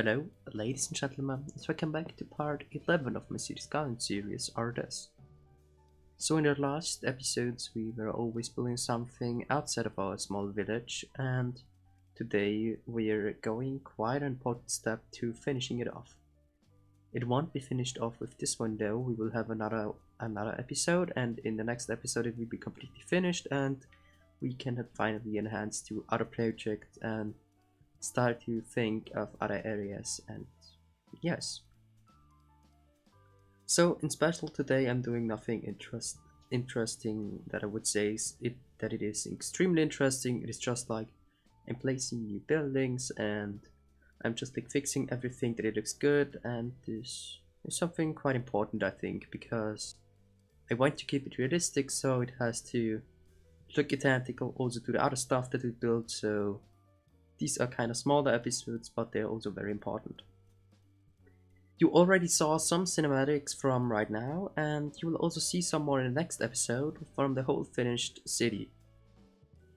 Hello, ladies and gentlemen, and welcome back to part 11 of my Skylines series, Ardes. So in the last episodes we were always building something outside of our small village, and today we're going quite an important step to finishing it off. It won't be finished off with this one though, we will have another episode, and in the next episode it will be completely finished and we can finally enhance to other projects and start to think of other areas. And yes, so in special today I'm doing nothing interesting that I would say that it is extremely interesting. It is just like I'm placing new buildings and I'm just like fixing everything that it looks good, and this is something quite important I think, because I want to keep it realistic, so it has to look identical also to the other stuff that we built. So these are kind of smaller episodes, but they're also very important. You already saw some cinematics from right now, and you will also see some more in the next episode from the whole finished city.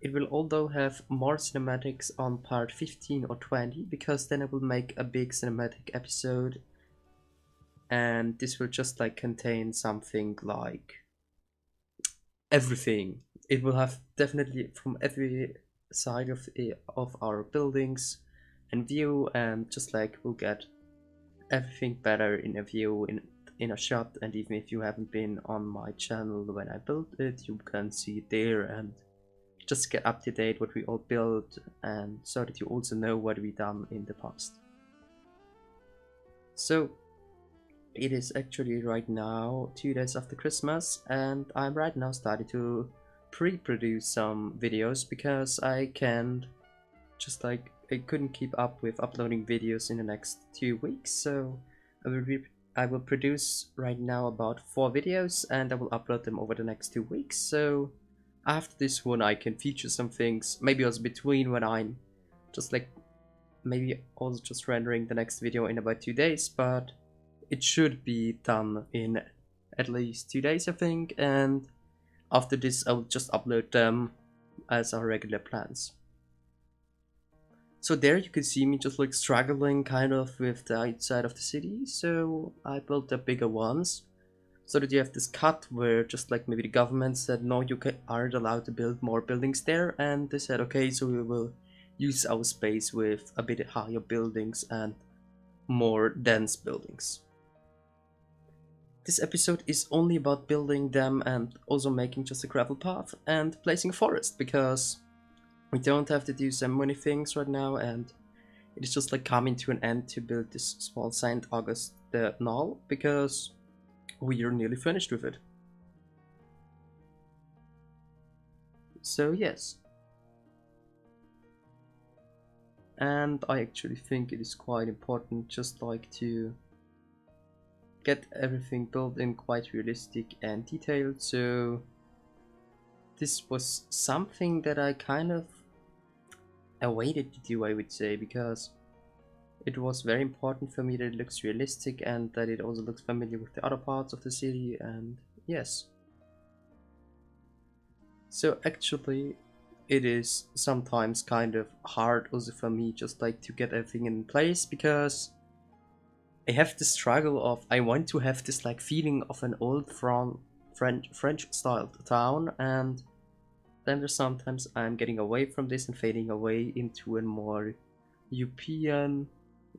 It will although have more cinematics on part 15 or 20, because then I will make a big cinematic episode, and this will just like contain something like everything. It will have definitely from every side of our buildings and view, and just like we'll get everything better in a view, in a shot. And even if you haven't been on my channel when I built it, you can see it there and just get up to date what we all built, and so that you also know what we done in the past. So it is actually right now 2 days after Christmas, and I'm right now starting to pre-produce some videos, because I can't just like I couldn't keep up with uploading videos in the next 2 weeks. So I will produce right now about 4 videos, and I will upload them over the next 2 weeks. So after this one I can feature some things, maybe also between, when I'm just like maybe also just rendering the next video in about 2 days, but it should be done in at least 2 days I think, and after this I'll just upload them as our regular plans. So there you can see me just like struggling kind of with the outside of the city. So I built the bigger ones, so that you have this cut where just like maybe the government said no, you aren't allowed to build more buildings there, and they said okay, so we will use our space with a bit higher buildings and more dense buildings. This episode is only about building them and also making just a gravel path and placing a forest, because we don't have to do so many things right now, and it is just like coming to an end to build this small Saint Augustin de Narle, because we are nearly finished with it. So yes. And I actually think it is quite important just like to get everything built in quite realistic and detailed. So this was something that I kind of awaited to do, I would say, because it was very important for me that it looks realistic and that it also looks familiar with the other parts of the city. And yes, so actually it is sometimes kind of hard also for me just like to get everything in place, because I have the struggle of I want to have this like feeling of an old French styled town, and then there's sometimes I'm getting away from this and fading away into a more European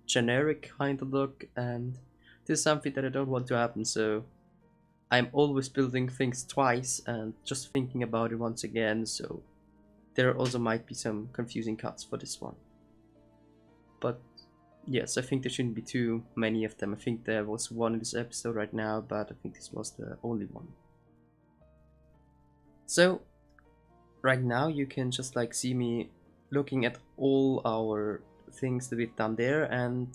generic kind of look, and this is something that I don't want to happen. So I'm always building things twice and just thinking about it once again, so there also might be some confusing cuts for this one. But yes, I think there shouldn't be too many of them. I think there was one in this episode right now, but I think this was the only one. So right now you can just like see me looking at all our things that we've done there, and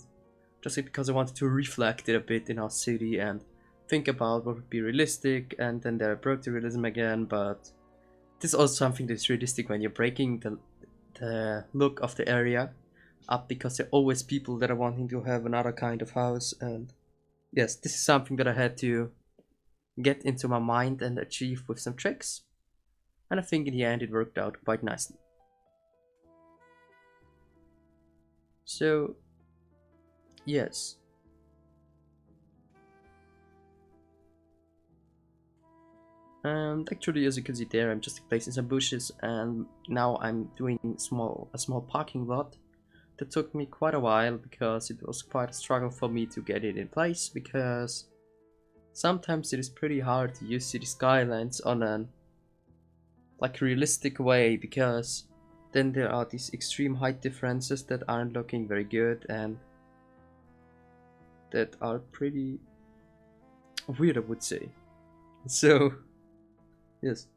just because I wanted to reflect it a bit in our city and think about what would be realistic, and then there I broke the realism again. But this is also something that's realistic when you're breaking the look of the area up, because there are always people that are wanting to have another kind of house. And yes, this is something that I had to get into my mind and achieve with some tricks, and I think in the end it worked out quite nicely. So Yes. And actually, as you can see there, I'm just placing some bushes, and now I'm doing a small parking lot. That took me quite a while because it was quite a struggle for me to get it in place, because sometimes it is pretty hard to use city skylines on an like realistic way, because then there are these extreme height differences that aren't looking very good and that are pretty weird, I would say. So yes.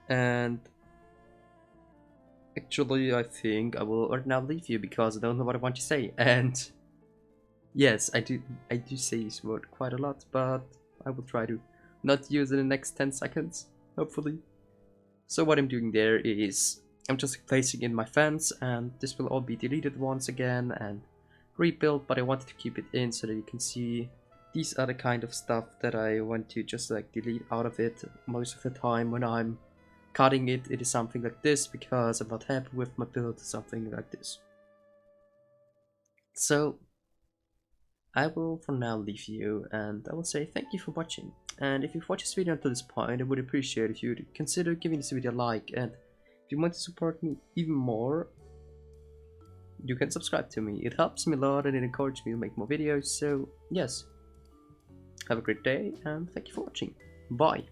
And actually, I think I will right now leave you because I don't know what I want to say. And yes, I do say this word quite a lot, but I will try to not use it in the next 10 seconds, hopefully. So what I'm doing there is I'm just placing in my fence, and this will all be deleted once again and rebuilt, but I wanted to keep it in so that you can see these are the kind of stuff that I want to just like delete out of it. Most of the time when I'm cutting it, it is something like this because I'm not happy with my build, something like this. So I will for now leave you, and I will say thank you for watching. And if you've watched this video until this point, I would appreciate if you'd consider giving this video a like, and if you want to support me even more, you can subscribe to me. It helps me a lot and it encourages me to make more videos. So yes, have a great day and thank you for watching. Bye.